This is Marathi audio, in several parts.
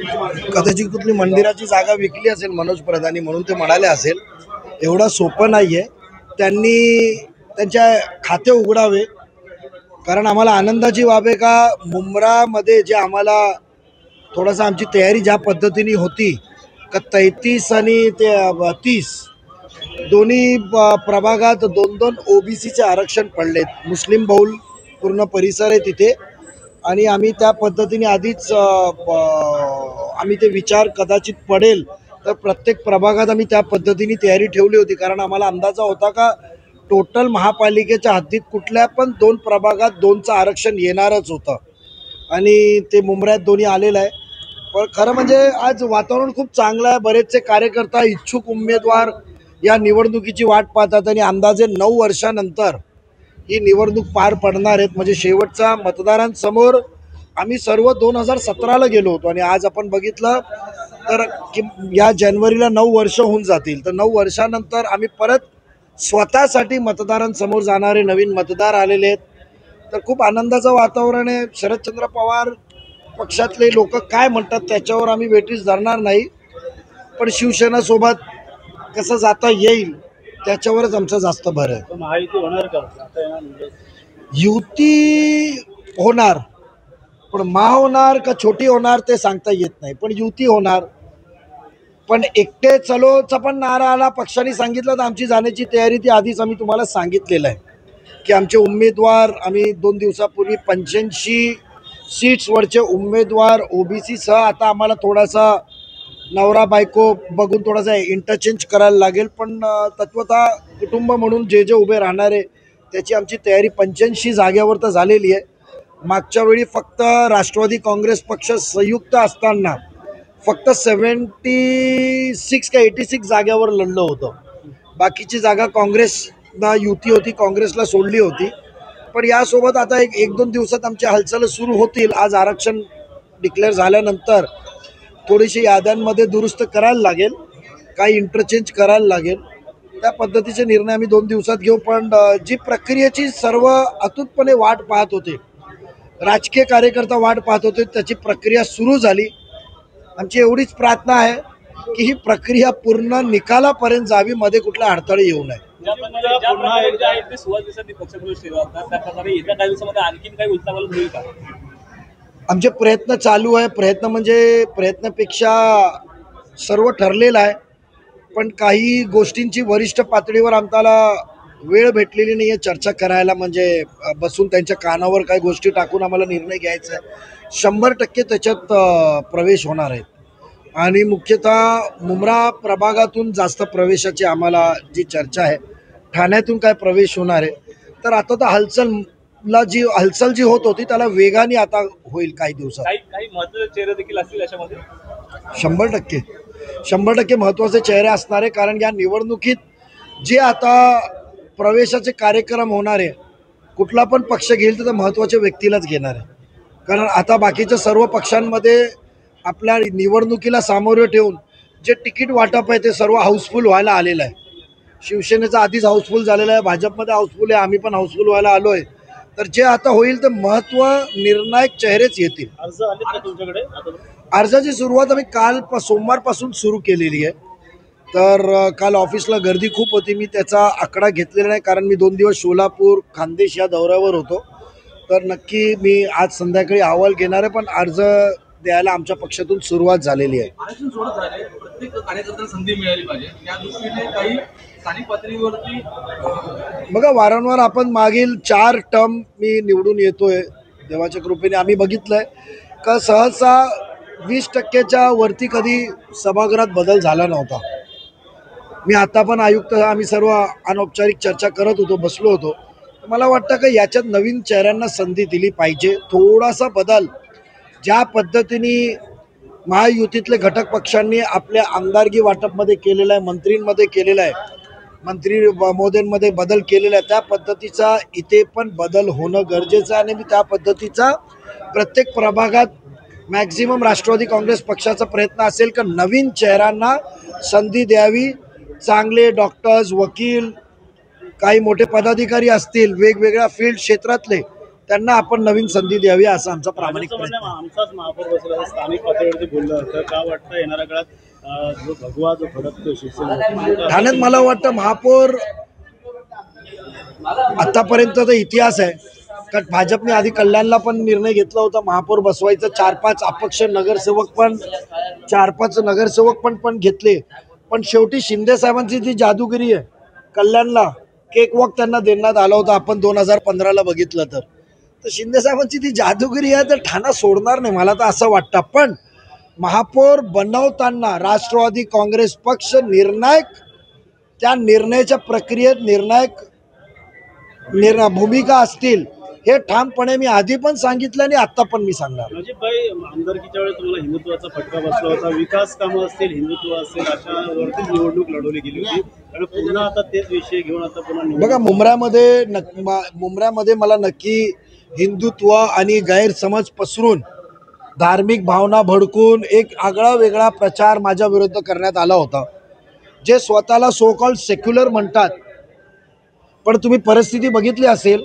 कदाचित कुठली मंदिराची जागा विकली असेल मनोज प्रधानी म्हणून ते म्हणाले असेल. एवढा सोपं नाहीये. त्यांनी त्यांच्या खाते उघडावे. कारण आम्हाला आनंदाची बाब आहे का मुंब्रामध्ये जे आम्हाला थोडासा आमची तयारी ज्या पद्धतीने होती का 33 आणि 30 दोन्ही प्रभागात 2-2 ओबीसीचे आरक्षण पडलेत. मुस्लिम बहुल पूर्ण परिसर आहे तिथे आणि आम्ही त्या पद्धतीने आधीच आम्ही ते विचार कदाचित पडेल तर प्रत्येक प्रभागात आम्ही त्या पद्धतीने तयारी ठेवली होती. कारण आम्हाला अंदाजा होता का टोटल महापालिकेच्या हद्दीत कुठल्या पण 2 प्रभागात 2चं आरक्षण येणारच होतं आणि ते मुंब्र्यात दोन्ही आलेलं आहे. पण खरं म्हणजे आज वातावरण खूप चांगलं आहे. बरेचसे कार्यकर्ता इच्छुक उमेदवार या निवडणुकीची वाट पाहतात आणि अंदाजे 9 वर्षानंतर ही निवडणूक पार पडणार आहेत. म्हणजे शेवटचा मतदारांसमोर आम्ही सर्व 2017ला गेलो होतो आणि आज आपण बघितलं तर या जानेवारीला 9 वर्ष होऊन जातील. तर 9 वर्षानंतर आम्ही परत स्वतःसाठी मतदारांसमोर जाणारे नवीन मतदार आलेले आहेत. तर खूप आनंदाचं वातावरण आहे. शरदचंद्र पवार पक्षातले लोक काय म्हणतात त्याच्यावर आम्ही वेटीस धरणार नाही, पण शिवसेनासोबत कसं जाता येईल त्याच्यावरच आमचा जास्त भर आहे. महायुती होणार का? युती होणार, पण होणार का छोटी होणार ते सांगता येत नाही. पण युती होणार. पण एकटे चलोचा पण नारा आला. पक्षाने सांगितलं तर आमची जाण्याची तयारी ती आधीच आम्ही तुम्हाला सांगितलेलं आहे की आमचे उमेदवार आम्ही 2 दिवसापूर्वी 85 सीट्सवरचे उमेदवार ओबीसी सह आता आम्हाला थोडासा नवरा बायको बघून थोडासा इंटरचेंज करायला लागेल. पण तत्वतः कुटुंब म्हणून जे जे उभे राहणार आहे त्याची आमची तयारी 85 जागेवर तर झालेली आहे. मागच्या वेळी फक्त राष्ट्रवादी काँग्रेस पक्ष संयुक्त असताना फक्त 76 का 86 जागेवर लढलं होतं. बाकीची जागा काँग्रेसना युती होती, काँग्रेसला सोडली होती. पण यासोबत आता एक 1-2 दिवसात आमच्या हालचाली सुरू होतील. आज आरक्षण डिक्लेअर झाल्यानंतर थोडीशी याद्यांमध्ये दुरुस्त करायला लागेल, काही इंटरचेंज करायला लागेल. त्या पद्धतीचे निर्णय आम्ही 2 दिवसात घेऊ. पण जी प्रक्रियेची सर्व अतूटपणे वाट पाहत होते, राजकीय कार्यकर्ता वाट पाहत होते, त्याची प्रक्रिया सुरू झाली. आमची एवढीच प्रार्थना आहे की ही प्रक्रिया पूर्ण निकालापर्यंत जावी, मध्ये कुठला अडथळे येऊ नये. आमचे प्रयत्न चालू आहे. प्रयत्न म्हणजे प्रयत्नापेक्षा सर्व ठरलेलं आहे. पण काही गोष्टींची वरिष्ठ पातळीवर आम्हाला वेळ भेटलेली नाही आहे चर्चा करायला. म्हणजे बसून त्यांच्या कानावर काही गोष्टी टाकून आम्हाला निर्णय घ्यायचा आहे. 100% त्याच्यात प्रवेश होणार आहेत आणि मुख्यतः मुंब्रा प्रभागातून जास्त प्रवेशाची आम्हाला जी चर्चा आहे. ठाण्यातून काय प्रवेश होणार आहे. तर आता तर हालचाल जी होत होती त्याला वेगाने आता होईल काही दिवसात. काही महत्त्वाचे चेहरे देखील असतील याच्यामध्ये. 100% महत्त्वाचे चेहरे असणार आहे. कारण या निवडणुकीत जे आता प्रवेशाचे कार्यक्रम होणार आहे, कुठला पण पक्ष घेईल तर महत्त्वाच्या व्यक्तीलाच घेणार आहे. कारण आता बाकीच्या सर्व पक्षांमध्ये आपल्या निवडणुकीला सामोरे ठेवून जे तिकीट वाटप आहे ते सर्व हाऊसफुल व्हायला आलेलं आहे. शिवसेनेचा आधीच हाऊसफुल झालेला आहे, भाजपमध्ये हाऊसफुल आहे, आम्ही पण हाऊसफुल व्हायला आलो आहे. तर जे आता होईल ते महत्त्व निर्णायक चेहरेच येतील. अर्ज आले का तुमच्याकडे? अर्जाची सुरुवात आम्ही सोमवारपासून सुरू केलेली आहे. तर काल ऑफिसला गर्दी खूप होती. मी त्याचा आकडा घेतलेला नाही कारण मी 2 दिवस सोलापूर खानदेश या दौऱ्यावर होतो. तर नक्की मी आज संध्याकाळी अहवाल घेणार आहे. पण अर्ज द्यायला आमच्या पक्षातून सुरुवात झालेली आहे. प्रत्येक कार्यकर्त्यांना संधी मिळाली पाहिजे त्या दृष्टीने काही स्थानिक पातळीवरती बघा, वारंवार आपण मागील 4 टर्म मी निवडून येतोय. देवाच्या कृपेने आम्ही बघितलंय का सहसा 20%च्या वरती कधी सभागृहात बदल झाला नव्हता. मी आता पण आयुक्त आम्ही सर्व अनौपचारिक चर्चा करत होतो, बसलो होतो. मला वाटतं की याच्यात नवीन चेहऱ्यांना संधी दिली पाहिजे. थोडासा बदल ज्या पद्धतीने महायुतीतले घटक पक्षांनी आपल्या आमदारकी वाटपमध्ये केलेलं आहे, मंत्रींमध्ये केलेलं आहे, मंत्री महोदयांमध्ये बदल केलेला आहे, त्या पद्धतीचा इथे पण बदल होणं गरजेचं आहे. आणि मी त्या पद्धतीचा प्रत्येक प्रभागात मॅक्झिमम राष्ट्रवादी काँग्रेस पक्षाचा प्रयत्न असेल की नवीन चेहऱ्यांना संधी द्यावी. चांगले डॉक्टर्स, वकील, काही मोठे पदाधिकारी असतील वेगवेगळ्या फील्ड क्षेत्रातले त्यांना आपण नवीन संधी द्यावी असं आमचा प्रामाणिक प्रयत्न आहे. आमचाच महापौर बसला स्थानिक पातळीवरती बोललं होतं. का वाटतं येणाऱ्या काळात जो भगवा जो फडकतो शिवसेना ठाण्यात मला वाटतं महापौर आतापर्यंत तर इतिहास आहे, कारण भाजपने आधी कल्याणला पण निर्णय घेतला होता महापौर बसवायचं. 4-5 अपक्ष नगरसेवक पण घेतले. पण शेवटी शिंदे साहेबांची जी जादूगिरी आहे कल्याणला, केक वॉक त्यांना देण्यात आला होता. आपण 2015ला बघितलं तर शिंदे साहेबांची ती जादूगिरी आहे, तर ठाणा सोडणार नाही मला तर असं वाटतं. पण महापौर बनवताना राष्ट्रवादी काँग्रेस पक्ष निर्णायक, त्या निर्णयाच्या प्रक्रियेत निर्णायक भूमिका असतील हे ठामपणे मी आधी पण सांगितलं आणि आता पण मी सांगणार. म्हणजे भाई आमदारकीच्या वेळेस तुम्हाला हिंदुत्वाचा फटका बसला होता. विकास कामं असतील, हिंदुत्व असेल, अशावरती निवडणूक लढवली गेली होती. आणि पुन्हा आता तेच विषय घेऊन आता पुन्हा बघा मुंब्र्यामध्ये मला नक्की हिंदुत्व आणि गैरसमज पसरून धार्मिक भावना भडकून एक आगळा वेगळा प्रचार माझ्या विरुद्ध करण्यात आला होता. जे स्वतःला सो कॉल्ड सेक्युलर म्हणतात, पण तुम्ही परिस्थिती बघितली असेल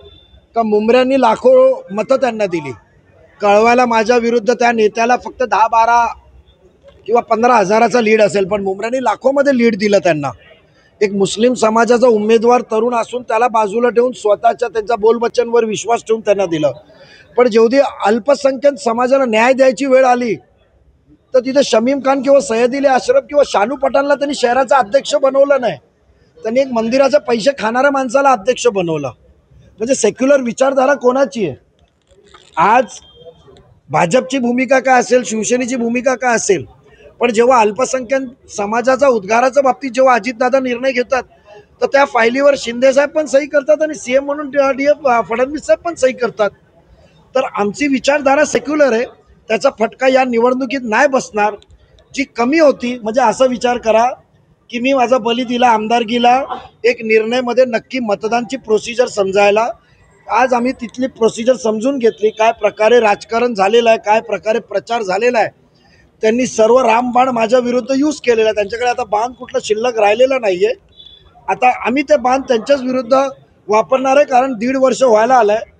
का मुंब्र्यांनी लाखो मतं त्यांना दिली. कळवायला माझ्या विरुद्ध त्या नेत्याला फक्त 10-12 किंवा 15 हजाराचा लीड असेल, पण मुंब्र्यांनी लाखोमध्ये लीड दिलं त्यांना. एक मुस्लिम समाजाचा उमेदवार तरुण असून त्याला बाजूला ठेवून स्वतःच्या त्यांच्या बोलबच्चनवर विश्वास ठेवून त्यांना दिलं. पण जेवढी अल्पसंख्याक समाजाला न्याय द्यायची वेळ आली तर तिथे शमीम खान किंवा सय्यद अशरफ किंवा शानू पठाणला त्यांनी शहराचा अध्यक्ष बनवलं नाही. त्यांनी एक मंदिराचे पैसे खाणाऱ्या माणसाला अध्यक्ष बनवलं. म्हणजे सेक्युलर विचारधारा कोणाची आहे? आज भाजपची भूमिका काय असेल, शिवसेनेची भूमिका काय असेल, पण जेव्हा अल्पसंख्याक समाजाचा उद्गाराच्या बाबतीत जेव्हा अजितदादा निर्णय घेतात तर त्या फायलीवर शिंदेसाहेब पण सही करतात आणि सीएम म्हणून फडणवीस साहेब पण सही करतात. तर आमची विचारधारा सेक्युलर आहे, त्याचा फटका या निवडणुकीत नाही बसणार. जी कमी होती, म्हणजे असा विचार करा की मी माझा बली दिला आमदारकीला, एक निर्णयमध्ये नक्की मतदानची प्रोसिजर समजायला. आज आम्ही तिथली प्रोसिजर समजून घेतली, काय प्रकारे राजकारण झालेलं आहे, काय प्रकारे प्रचार झालेला आहे. त्यांनी सर्व रामबाण माझ्या विरुद्ध यूज केलेला आहे. त्यांच्याकडे आता बाण कुठला शिल्लक राहिलेला नाही आहे. आता आम्ही ते बाण त्यांच्याच विरुद्ध वापरणार आहे, कारण 1.5 वर्ष व्हायला आलं आहे.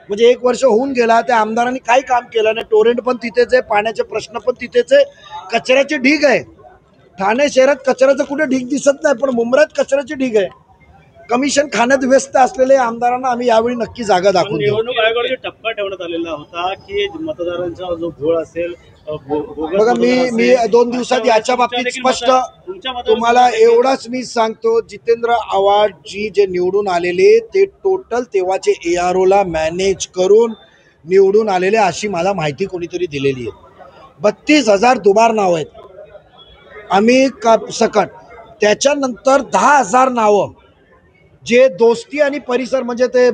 म्हणजे 1 वर्ष होऊन गेला, त्या आमदारांनी काही काम केलं नाही. टोरेंट पण तिथेच आहे, पाण्याचे प्रश्न पण तिथेच आहे, कचऱ्याची ढीग आहे. ठाणे शहरात कचऱ्याचं कुठे ढीग दिसत नाही, पण मुंब्र्यात कचऱ्याची ढीग आहे. कमिशन खाण्यात व्यस्त असलेल्या आमदारांना आम्ही यावेळी नक्की जागा दाखवून देऊ. निवडणूक आयोगाने टप्पा ठेवण्यात आलेला होता की मतदारांचा जो घोळ असेल, बघा मी 2 दिवसात याच्या बाबतीत स्पष्ट तुम्हाला एवढाच मी सांगतो, जितेंद्र आव्हाड जी जे निवडून आलेले ते टोटल तेव्हाचे AROला मॅनेज करून निवडून आलेले अशी मला माहिती कोणीतरी दिलेली आहे. 32,000 दुबार नाव आहेत आम्ही सकट. त्याच्यानंतर 10,000 नावं जे दोस्ती आणि परिसर, म्हणजे ते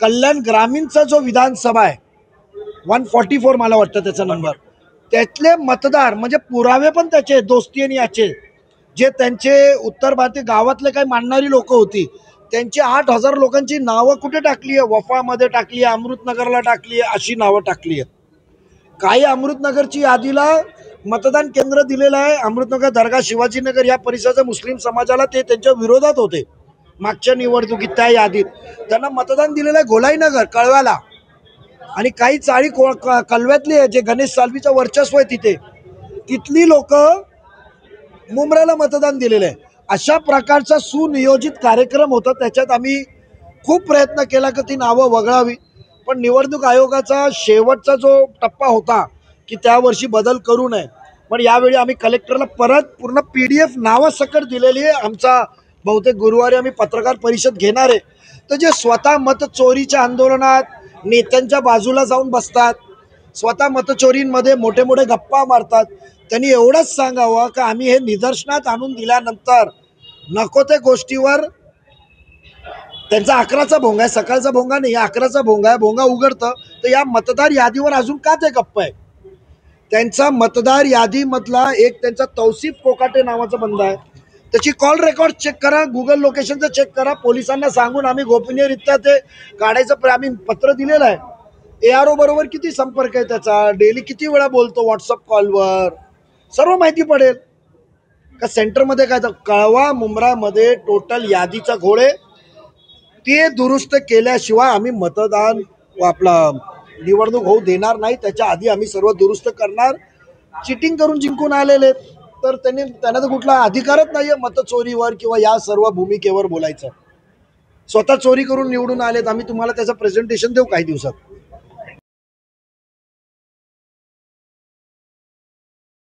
कल्याण ग्रामीणचा जो विधानसभा आहे 144 मला वाटतं त्याचा नंबर, त्यातले मतदार म्हणजे पुरावे पण त्याचे दोस्ती आणि याचे, जे त्यांचे उत्तर भारतीय गावातले काही मानणारी लोक होती त्यांची 8,000 लोकांची नावं कुठे टाकली आहे? वफामध्ये टाकली आहे, अमृतनगरला टाकली आहे, अशी नावं टाकली आहेत. काही अमृतनगरची यादीला मतदान केंद्र दिलेलं आहे. अमृतनगर, दर्गा, शिवाजीनगर या परिसराच्या मुस्लिम समाजाला ते त्यांच्या विरोधात होते मागच्या निवडणुकीत. त्या यादीत त्यांना मतदान दिलेलं आहे गोलाईनगर, कळव्याला, आणि काही चाळी कलव्यातली आहे जे गणेश सालवीचं वर्चस्व आहे तिथे, तिथली लोक मुंब्र्याला मतदान दिलेलं आहे. अशा प्रकारचा सुनियोजित कार्यक्रम होता. त्याच्यात आम्ही खूप प्रयत्न केला की ती नावं वगळावी, पण निवडणूक आयोगाचा शेवटचा जो टप्पा होता की त्या वर्षी बदल करू नये, पण यावेळी आम्ही कलेक्टरला परत पूर्ण PDF नावं सकट दिलेली आहे. आमचा बहुतेक गुरुवारी आम्ही पत्रकार परिषद घेणार आहे. तर जे स्वतः मत चोरीच्या आंदोलनात नेत्यांच्या बाजूला जाऊन बसतात, स्वतः मतचोरींमध्ये मोठे मोठे गप्पा मारतात, त्यांनी एवढंच सांगावं की आम्ही हे निदर्शनात आणून दिल्यानंतर नको त्या गोष्टीवर त्यांचा 11चा भोंगा आहे, सकाळचा भोंगा नाही, 11चा भोंगा आहे. भोंगा उघडतं तर या मतदार यादीवर अजून का ते गप्प आहे? त्यांचा मतदार यादीमधला एक त्यांचा तौसिफ कोकाटे नावाचा बंदा आहे, त्याची कॉल रेकॉर्ड चेक करा, गुगल लोकेशनचं चेक करा. पोलिसांना सांगून आम्ही गोपनीयरित्या ते काढायचं आम्ही पत्र दिलेलं आहे. ARO बरोबर किती संपर्क आहे त्याचा, डेली किती वेळा बोलतो व्हॉट्सअप कॉलवर, सर्व माहिती पडेल. का सेंटरमध्ये काय तर कळवा मुंब्रामध्ये टोटल यादीचा घोळे ते दुरुस्त केल्याशिवाय आम्ही मतदान आपला निवडणूक होऊ देणार नाही. त्याच्या आधी आम्ही सर्व दुरुस्त करणार. चिटिंग करून जिंकून आलेले तर त्यांना तर कुठला अधिकारच नाही आहे मतचोरीवर किंवा या सर्व भूमिकेवर बोलायचं. स्वतः चोरी करून निवडून आलेत. आम्ही तुम्हाला त्याचं प्रेझेंटेशन देऊ काही दिवसात.